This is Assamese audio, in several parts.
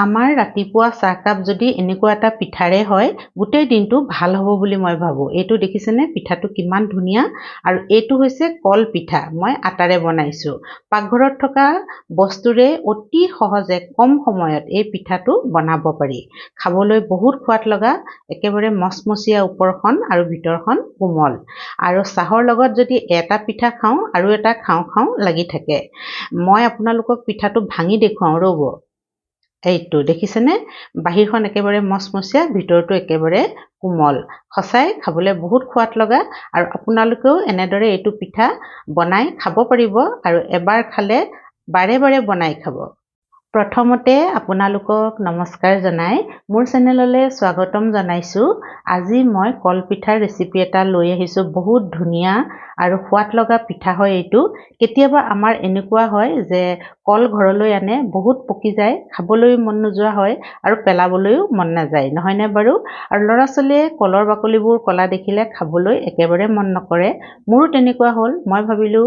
আমাৰ ৰাতিপুৱা চাহকাপ যদি এনেকুৱা এটা পিঠাৰে হয় গোটেই দিনটো ভাল হ'ব বুলি মই ভাবোঁ। এইটো দেখিছেনে পিঠাটো কিমান ধুনীয়া, আৰু এইটো হৈছে কল পিঠা। মই আটাৰে বনাইছোঁ। পাকঘৰত থকা বস্তুৰে অতি সহজে কম সময়ত এই পিঠাটো বনাব পাৰি। খাবলৈ বহুত সোৱাদ লগা, একেবাৰে মচমচীয়া ওপৰখন আৰু ভিতৰখন কোমল। আৰু চাহৰ লগত যদি এটা পিঠা খাওঁ আৰু এটা খাওঁ খাওঁ লাগি থাকে। মই আপোনালোকক পিঠাটো ভাঙি দেখুৱাওঁ, ৰ'ব। এইটো দেখিছেনে, বাহিৰখন একেবাৰে মচমচীয়া, ভিতৰটো একেবাৰে কোমল। সঁচাই খাবলৈ বহুত সোৱাদ লগা, আৰু আপোনালোকেও এনেদৰে এইটো পিঠা বনাই খাব পাৰিব, আৰু এবাৰ খালে বাৰে বাৰে বনাই খাব। প্ৰথমতে আপোনালোকক নমস্কাৰ জনাই মোৰ চেনেললৈ স্বাগতম জনাইছোঁ। আজি মই কলপিঠাৰ ৰেচিপি এটা লৈ আহিছোঁ। বহুত ধুনীয়া আৰু সোৱাদ লগা পিঠা হয় এইটো। কেতিয়াবা আমাৰ এনেকুৱা হয় যে কল ঘৰলৈ আনে, বহুত পকি যায়, খাবলৈও মন নোযোৱা হয় আৰু পেলাবলৈও মন নাযায়, নহয়নে বাৰু? আৰু ল'ৰা ছোৱালীয়ে কলৰ বাকলিবোৰ কলা দেখিলে খাবলৈ একেবাৰে মন নকৰে। মোৰো তেনেকুৱা হ'ল। মই ভাবিলোঁ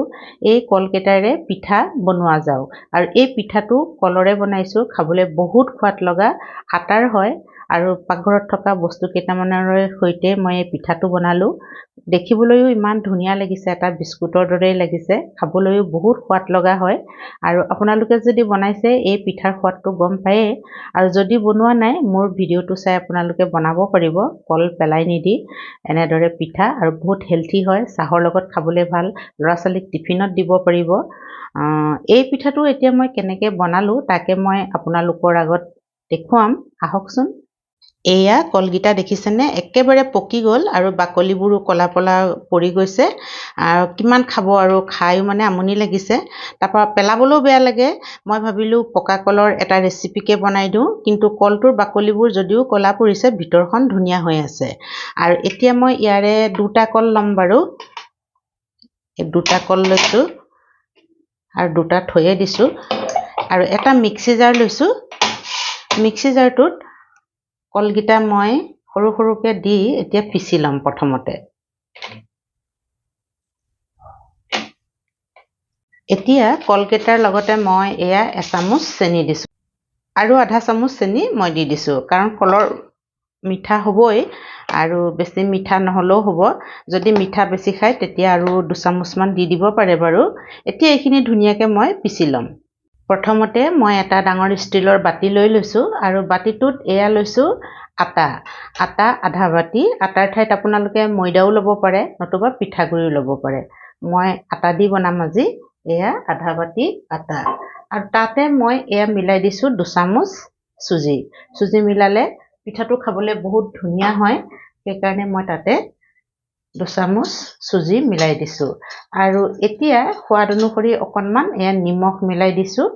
এই কলকেইটাৰে পিঠা বনোৱা যাওক, আৰু এই পিঠাটো কলৰে বনাইছোঁ। খাবলৈ বহুত সোৱাদ লগা, আটাৰ হয়, আৰু পাকঘৰত থকা বস্তু কেইটামানৰ সৈতে মই এই পিঠাটো বনালোঁ। দেখিবলৈও ইমান ধুনীয়া লাগিছে, এটা বিস্কুটৰ দৰেই লাগিছে, খাবলৈও বহুত সোৱাদ লগা হয়। আৰু আপোনালোকে যদি বনাইছে এই পিঠাৰ সোৱাদটো গম পায়েই, আৰু যদি বনোৱা নাই মোৰ ভিডিঅ'টো চাই আপোনালোকে বনাব পাৰিব, কল পেলাই নিদি এনেদৰে পিঠা। আৰু বহুত হেল্থি হয়, চাহৰ লগত খাবলৈ ভাল, ল'ৰা ছোৱালীক টিফিনত দিব পাৰিব। এই পিঠাটো এতিয়া মই কেনেকৈ বনালোঁ তাকে মই আপোনালোকৰ আগত দেখুৱাম, আহকচোন। এয়া কলগিটা দেখিছেনে, একেবাৰে পকি গ'ল আৰু বাকলিবোৰো কলা কলা পৰি গৈছে। আৰু কিমান খাব, আৰু খায়ো মানে আমনি লাগিছে। তাৰপৰা পেলাবলৈও বেয়া লাগে। মই ভাবিলোঁ পকা কলৰ এটা ৰেচিপিকে বনাই দিওঁ, কিন্তু কলটোৰ বাকলিবোৰ যদিও কলা পৰিছে, ভিতৰখন ধুনীয়া হৈ আছে। আৰু এতিয়া মই ইয়াৰে দুটা কল ল'ম বাৰু। এই দুটা কল লৈছোঁ, আৰু দুটা থৈয়ে দিছোঁ। আৰু এটা মিক্সি জাৰ লৈছোঁ। মিক্সি জাৰটোত কলগিটা মই সৰু সৰুকৈ দি এতিয়া পিচি ল'ম প্ৰথমতে। এতিয়া কলকেইটাৰ লগতে মই এয়া এচামুচ চেনি দিছোঁ, আৰু আধা চামুচ চেনি মই দি দিছোঁ, কাৰণ কলৰ মিঠা হ'বই, আৰু বেছি মিঠা নহ'লেও হ'ব। যদি মিঠা বেছি খায় তেতিয়া আৰু দুচামুচমান দি দিব পাৰে বাৰু। এতিয়া এইখিনি ধুনীয়াকৈ মই পিচি ল'ম। প্ৰথমতে মই এটা ডাঙৰ ষ্টীলৰ বাতি লৈ লৈছোঁ, আৰু বাতিটোত এয়া লৈছোঁ আটা। আটা আধা বাতি। আটাৰ ঠাইত আপোনালোকে ময়দাও ল'ব পাৰে, নতুবা পিঠাগুড়িও ল'ব পাৰে। মই আটা দি বনাম আজি। এয়া আধা বাতি আটা, আৰু তাতে মই এয়া মিলাই দিছোঁ দুচামুচ চুজি। চুজি মিলালে পিঠাটো খাবলৈ বহুত ধুনীয়া হয়, সেইকাৰণে মই তাতে দুচামুচ চুজি মিলাই দিছোঁ। আৰু এতিয়া সোৱাদ অনুসৰি অকণমান এয়া নিমখ মিলাই দিছোঁ,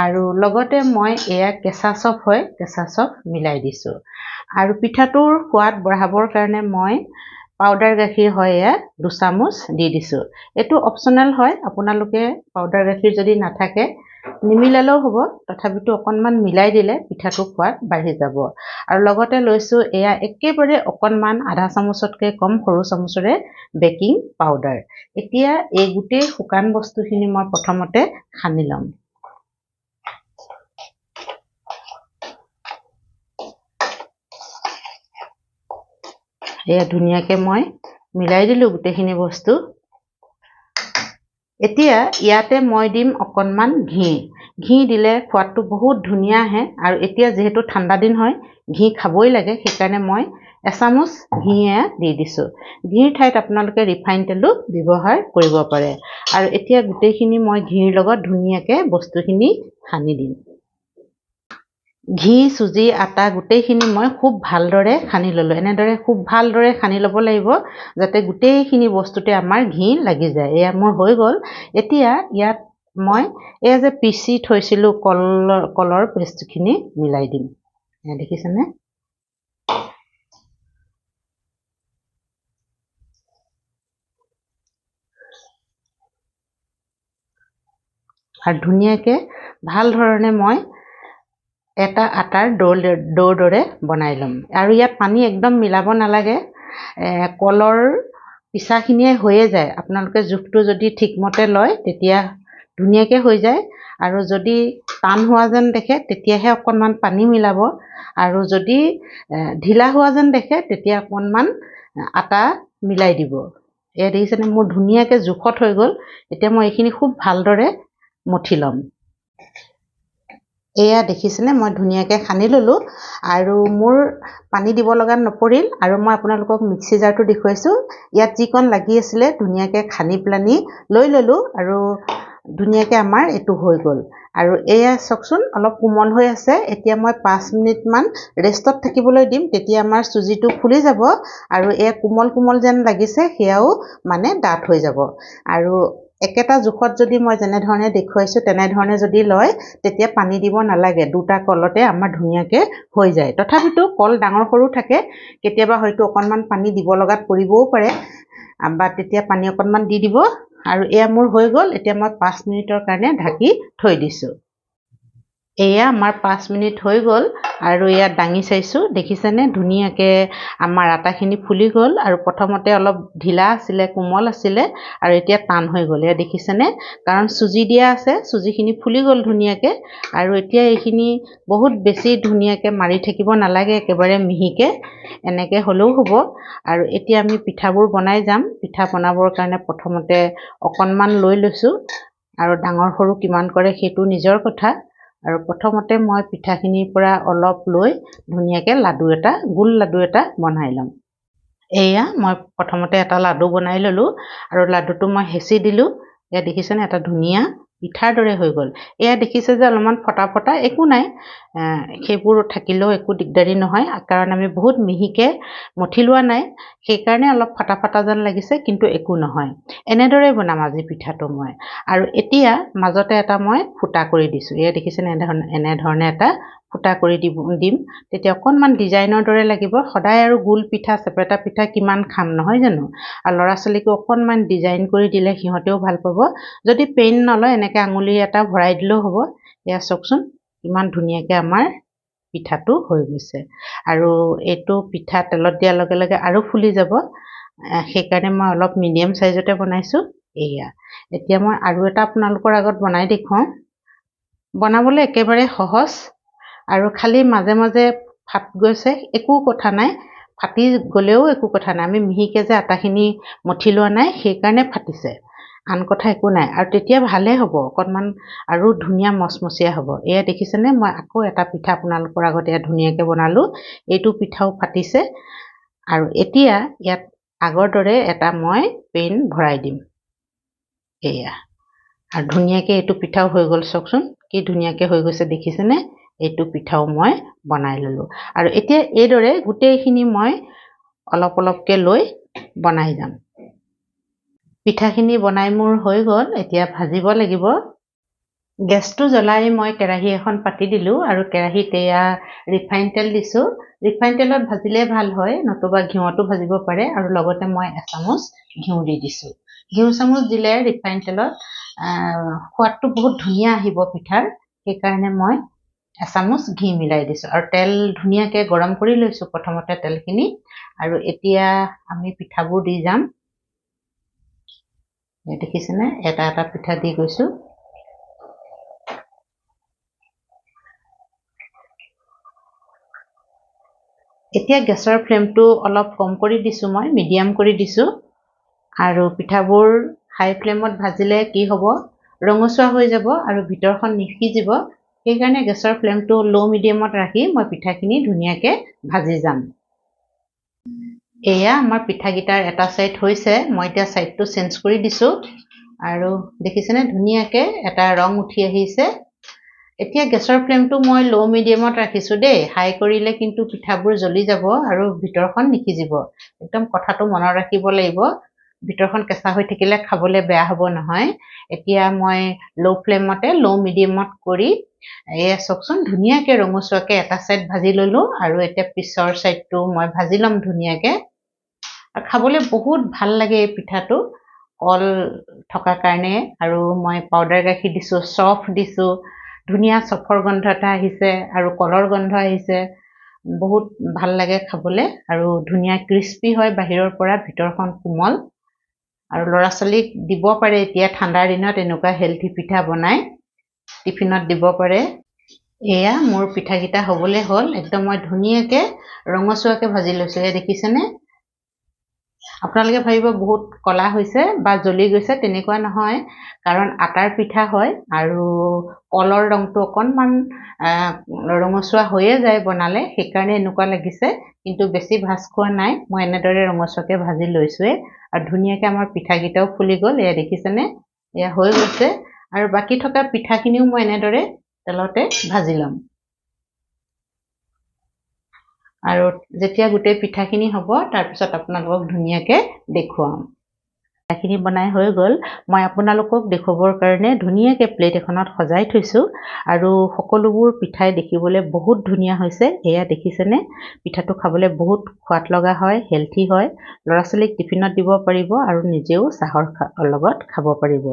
আৰু লগতে মই এয়া কেঁচা চফ হয়, কেঁচা চফ মিলাই দিছোঁ। আৰু পিঠাটোৰ সোৱাদ বঢ়াবৰ কাৰণে মই পাউডাৰ গাখীৰ হয় এয়া দুচামুচ দি দিছোঁ। এইটো অপশ্যনেল হয়, আপোনালোকে পাউডাৰ গাখীৰ যদি নাথাকে নিমিলালেও হ'ব, তথাপিতো অকণমান মিলাই দিলে পিঠাটোৰ সোৱাদ বাঢ়ি যাব। আৰু লগতে লৈছোঁ এয়া একেবাৰে অকণমান আধা চামুচতকৈ কম সৰু চামুচেৰে বেকিং পাউডাৰ। এতিয়া এই গোটেই শুকান বস্তুখিনি মই প্ৰথমতে সানি ল'ম। এয়া ধুনীয়াকৈ মই মিলাই দিলোঁ গোটেইখিনি বস্তু। এতিয়া ইয়াতে মই দিম অকণমান ঘি। ঘি দিলে সোৱাদটো বহুত ধুনীয়া আহে, আৰু এতিয়া যিহেতু ঠাণ্ডা দিন হয়, ঘি খাবই লাগে, সেইকাৰণে মই এচামুচ ঘি এয়া দি দিছোঁ। ঘিৰ ঠাইত আপোনালোকে ৰিফাইন তেলো ব্যৱহাৰ কৰিব পাৰে। আৰু এতিয়া গোটেইখিনি মই ঘিৰ লগত ধুনীয়াকৈ বস্তুখিনি সানি দিম। ঘি, চুজি, আটা গোটেইখিনি মই খুব ভালদৰে সানি ল'লোঁ। এনেদৰে খুব ভালদৰে সানি ল'ব লাগিব, যাতে গোটেইখিনি বস্তুতে আমাৰ ঘি লাগি যায়। এয়া মোৰ হৈ গ'ল। এতিয়া ইয়াত মই এয়া যে পিচি থৈছিলোঁ কলৰ পেষ্টখিনি মিলাই দিম। এয়া দেখিছেনে? আৰু ধুনীয়াকৈ ভাল ধৰণে মই এটা আটাৰ দৌৰ দৰে বনাই ল'ম। আৰু ইয়াত পানী একদম মিলাব নালাগে, কলৰ পিচাখিনিয়ে হৈয়ে যায়। আপোনালোকে জোখটো যদি ঠিকমতে লয় তেতিয়া ধুনীয়াকৈ হৈ যায়। আৰু যদি টান হোৱা যেন দেখে তেতিয়াহে অকণমান পানী মিলাব, আৰু যদি ঢিলা হোৱা যেন দেখে তেতিয়া অকণমান আটা মিলাই দিব। এয়া দেখিছেনে মোৰ ধুনীয়াকৈ জোখত হৈ গ'ল। এতিয়া মই এইখিনি খুব ভালদৰে মঠি ল'ম। এয়া দেখিছেনে মই ধুনীয়াকৈ সানি ল'লোঁ, আৰু মোৰ পানী দিব লগা নপৰিল। আৰু মই আপোনালোকক মিক্সি জাৰটো দেখুৱাইছোঁ। ইয়াত যিকণ লাগি আছিলে ধুনীয়াকৈ খানি পেলানি লৈ ল'লোঁ, আৰু ধুনীয়াকৈ আমাৰ এইটো হৈ গ'ল। আৰু এয়া চাওকচোন অলপ কোমল হৈ আছে। এতিয়া মই 5 মিনিটমান ৰেষ্টত থাকিবলৈ দিম, তেতিয়া আমাৰ চুজিটো ফুলি যাব, আৰু এয়া কোমল কোমল যেন লাগিছে সেয়াও মানে ডাঠ হৈ যাব। আৰু একেটা জোখত যদি মই যেনেধৰণে দেখুৱাইছোঁ তেনেধৰণে যদি লয় তেতিয়া পানী দিব নালাগে, দুটা কলতে আমাৰ ধুনীয়াকৈ হৈ যায়। তথাপিতো কল ডাঙৰ সৰু থাকে, কেতিয়াবা হয়তো অকণমান পানী দিব লগাত পৰিবও পাৰে, বা তেতিয়া পানী অকণমান দি দিব। আৰু এয়া মোৰ হৈ গ'ল। এতিয়া মই 5 মিনিটৰ কাৰণে ঢাকি থৈ দিছোঁ। এয়া আমাৰ 5 মিনিট হৈ গ'ল, আৰু ইয়াত দাঙি চাইছোঁ দেখিছেনে ধুনীয়াকৈ আমাৰ আটাখিনি ফুলি গ'ল। আৰু প্ৰথমতে অলপ ঢিলা আছিলে, কোমল আছিলে, আৰু এতিয়া টান হৈ গ'ল। এয়া দেখিছেনে, কাৰণ চুজি দিয়া আছে, চুজিখিনি ফুলি গ'ল ধুনীয়াকৈ। আৰু এতিয়া এইখিনি বহুত বেছি ধুনীয়াকৈ মাৰি থাকিব নালাগে, একেবাৰে মিহিকৈ এনেকৈ হ'লেও হ'ব। আৰু এতিয়া আমি পিঠাবোৰ বনাই যাম। পিঠা বনাবৰ কাৰণে প্ৰথমতে অকণমান লৈ লৈছোঁ, আৰু ডাঙৰ সৰু কিমান কৰে সেইটো নিজৰ কথা। আৰু প্ৰথমতে মই পিঠাখিনিৰ পৰা অলপ লৈ ধুনীয়াকৈ গোল লাডু এটা বনাই ল'ম। এয়া মই প্ৰথমতে এটা লাডু বনাই ল'লোঁ, আৰু লাডুটো মই হেঁচি দিলোঁ। এয়া দেখিছেনে এটা ধুনীয়া পিঠাৰ দৰে হৈ গ'ল। এয়া দেখিছে যে অলপমান ফটা ফটা, একো নাই, সেইবোৰ থাকিলেও একো দিগদাৰী নহয়, কাৰণ আমি বহুত মিহিকৈ মঠি লোৱা নাই, সেইকাৰণে অলপ ফটা ফটা যেন লাগিছে, কিন্তু একো নহয়। এনেদৰে বনাম আজি পিঠাটো মই। আৰু এতিয়া মাজতে এটা মই ফুটা কৰি দিছোঁ। এয়া দেখিছেনে এনেধৰণে এটা ফুটা কৰি দিম, তেতিয়া অকণমান ডিজাইনৰ দৰে লাগিব। সদায় আৰু গোল পিঠা চেপেটা পিঠা কিমান খাম, নহয় জানো? আৰু ল'ৰা ছোৱালীকো অকণমান ডিজাইন কৰি দিলে সিহঁতেও ভাল পাব। যদি পেইন নলয় এনেকৈ আঙুলি এটা ভৰাই দিলেও হ'ব। এয়া চাওকচোন কিমান ধুনীয়াকৈ আমাৰ পিঠাটো হৈ গৈছে। আৰু এইটো পিঠা তেলত দিয়াৰ লগে লগে আৰু ফুলি যাব, সেইকাৰণে মই অলপ মিডিয়াম চাইজতে বনাইছোঁ। এয়া এতিয়া মই আৰু এটা আপোনালোকৰ আগত বনাই দেখুৱাওঁ। বনাবলৈ একেবাৰে সহজ, আৰু খালি মাজে মাজে ফাট গৈছে, একো কথা নাই, ফাটি গ'লেও একো কথা নাই। আমি মিহিকৈ যে আটাখিনি মঠি লোৱা নাই, সেইকাৰণে ফাটিছে, আন কথা একো নাই। আৰু তেতিয়া ভালে হ'ব, অকণমান আৰু ধুনীয়া মচমচীয়া হ'ব। এয়া দেখিছেনে মই আকৌ এটা পিঠা আপোনালোকৰ আগত এয়া ধুনীয়াকৈ বনালোঁ। এইটো পিঠাও ফাটিছে। আৰু এতিয়া ইয়াত আগৰ দৰে এটা মই পেইন ভৰাই দিম। এয়া আৰু ধুনীয়াকৈ এইটো পিঠাও হৈ গ'ল। চাওকচোন কি ধুনীয়াকৈ হৈ গৈছে, দেখিছেনে? এইটো পিঠাও মই বনাই ল'লোঁ। আৰু এতিয়া এইদৰে গোটেইখিনি মই অলপ অলপকৈ লৈ বনাই যাম। পিঠাখিনি বনাই মোৰ হৈ গ'ল, এতিয়া ভাজিব লাগিব। গেছটো জ্বলাই মই কেৰাহী এখন পাতি দিলোঁ, আৰু কেৰাহীত এয়া ৰিফাইন তেল দিছোঁ। ৰিফাইন তেলত ভাজিলে ভাল হয়, নতুবা ঘিউতো ভাজিব পাৰে। আৰু লগতে মই এচামুচ ঘিউ দি দিছোঁ। ঘিউ চামুচ দিলে ৰিফাইন তেলত সোৱাদটো বহুত ধুনীয়া আহিব পিঠাৰ, সেইকাৰণে মই এচামুচ ঘি মিলাই দিছোঁ। আৰু তেল ধুনীয়াকৈ গৰম কৰি লৈছোঁ প্ৰথমতে তেলখিনি। আৰু এতিয়া আমি পিঠাবোৰ দি যাম। দেখিছেনে এটা এটা পিঠা দি গৈছোঁ। এতিয়া গেছৰ ফ্লেমটো অলপ কম কৰি দিছোঁ, মই মিডিয়াম কৰি দিছোঁ। আৰু পিঠাবোৰ হাই ফ্লেমত ভাজিলে কি হ'ব, ৰঙচুৱা হৈ যাব আৰু ভিতৰখন নিসিজিব। সেইকাৰণে গেছৰ ফ্লেমটো ল' মিডিয়ামত ৰাখি মই পিঠাখিনি ধুনীয়াকৈ ভাজি যাম। এয়া আমাৰ পিঠাকেইটাৰ এটা ছাইড হৈছে, মই এতিয়া ছাইডটো চেঞ্জ কৰি দিছোঁ। আৰু দেখিছেনে ধুনীয়াকৈ এটা ৰং উঠি আহিছে। এতিয়া গেছৰ ফ্লেমটো মই ল' মিডিয়ামত ৰাখিছোঁ দেই, হাই কৰিলে কিন্তু পিঠাবোৰ জ্বলি যাব আৰু ভিতৰখন নিসিজিব। একদম কথাটো মনত ৰাখিব লাগিব, ভিতৰখন কেঁচা হৈ থাকিলে খাবলৈ বেয়া হ'ব নহয়। এতিয়া মই ল' মিডিয়ামত কৰি এয়া চাওকচোন ধুনীয়াকৈ ৰঙচুৱাকৈ এটা ছাইড ভাজি ল'লোঁ, আৰু এতিয়া পিছৰ ছাইডটো মই ভাজি ল'ম ধুনীয়াকৈ। আৰু খাবলৈ বহুত ভাল লাগে এই পিঠাটো, কল থকাৰ কাৰণে। আৰু মই পাউডাৰ গাখীৰ দিছোঁ, চফ দিছোঁ, ধুনীয়া চফৰ গন্ধ এটা আহিছে, আৰু কলৰ গন্ধ আহিছে, বহুত ভাল লাগে খাবলৈ। আৰু ধুনীয়া ক্ৰিস্পি হয় বাহিৰৰ পৰা, ভিতৰখন কোমল। আৰু ল'ৰা ছোৱালীক দিব পাৰে এতিয়া ঠাণ্ডাৰ দিনত এনেকুৱা হেল্থি পিঠা বনাই। টিফিনত দিব পাৰে। এয়া মোৰ পিঠাকেইটা হ'বলৈ হ'ল। একদম মই ধুনীয়াকৈ ৰঙচুৱাকৈ ভাজি লৈছোঁ। এয়া দেখিছেনে? আপোনালোকে ভাবিব বহুত কলা হৈছে বা জ্বলি গৈছে, তেনেকুৱা নহয়, কাৰণ আটাৰ পিঠা হয় আৰু কলৰ ৰংটো অকণমান ৰঙচুৱা হৈয়ে যায় বনালে, সেইকাৰণে এনেকুৱা লাগিছে, কিন্তু বেছি ভাজ খোৱা নাই। মই এনেদৰে ৰঙচুৱাকৈ ভাজি লৈছোঁৱে আৰু ধুনীয়াকৈ আমাৰ পিঠাকেইটাও ফুলি গ'ল। এয়া দেখিছেনে? এয়া হৈ গৈছে আৰু বাকী থকা পিঠাখিনিও মই এনেদৰে তেলতে ভাজি ল'ম। আৰু যেতিয়া গোটেই পিঠাখিনি হ'ব, তাৰপিছত আপোনালোকক ধুনীয়াকৈ দেখুৱাম। পিঠাখিনি বনাই হৈ গ'ল। মই আপোনালোকক দেখুৱাবৰ কাৰণে ধুনীয়াকৈ প্লেট এখনত সজাই থৈছোঁ আৰু সকলোবোৰ পিঠাই দেখিবলৈ বহুত ধুনীয়া হৈছে। এয়া দেখিছেনে? পিঠাটো খাবলৈ বহুত সোৱাদ লগা হয়, হেল্থি হয়। ল'ৰা ছোৱালীক টিফিনত দিব পাৰিব আৰু নিজেও চাহৰ লগত খাব পাৰিব।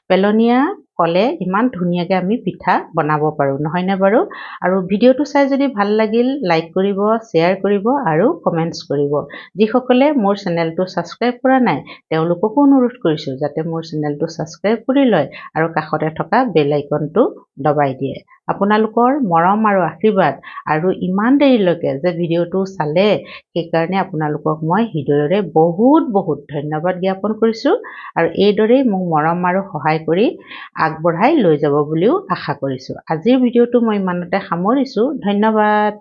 পেলনীয়া ক'লে ইমান ধুনীয়াকৈ আমি পিঠা বনাব পাৰোঁ, নহয়নে বাৰু? আৰু ভিডিঅ'টো চাই যদি ভাল লাগিল, লাইক কৰিব, শ্বেয়াৰ কৰিব আৰু কমেণ্টছ কৰিব। যিসকলে মোৰ চেনেলটো ছাবস্ক্ৰাইব কৰা নাই, তেওঁলোককো অনুৰোধ কৰিছোঁ যাতে মোৰ চেনেলটো ছাবস্ক্ৰাইব কৰি লয় আৰু কাষতে থকা বেল আইকনটো দবাই দিয়ে। আপোনালোকৰ মৰম আৰু আশীৰ্বাদ আৰু ইমান দেৰিলৈকে যে ভিডিঅ'টো চালে, সেইকাৰণে আপোনালোকক মই হৃদয়ৰে বহুত বহুত ধন্যবাদ জ্ঞাপন কৰিছোঁ আৰু এইদৰেই মোক মৰম আৰু সহায় কৰি আগবঢ়াই লৈ যাব বুলিও আশা কৰিছোঁ। আজিৰ ভিডিঅ'টো মই ইমানতে সামৰিছোঁ। ধন্যবাদ।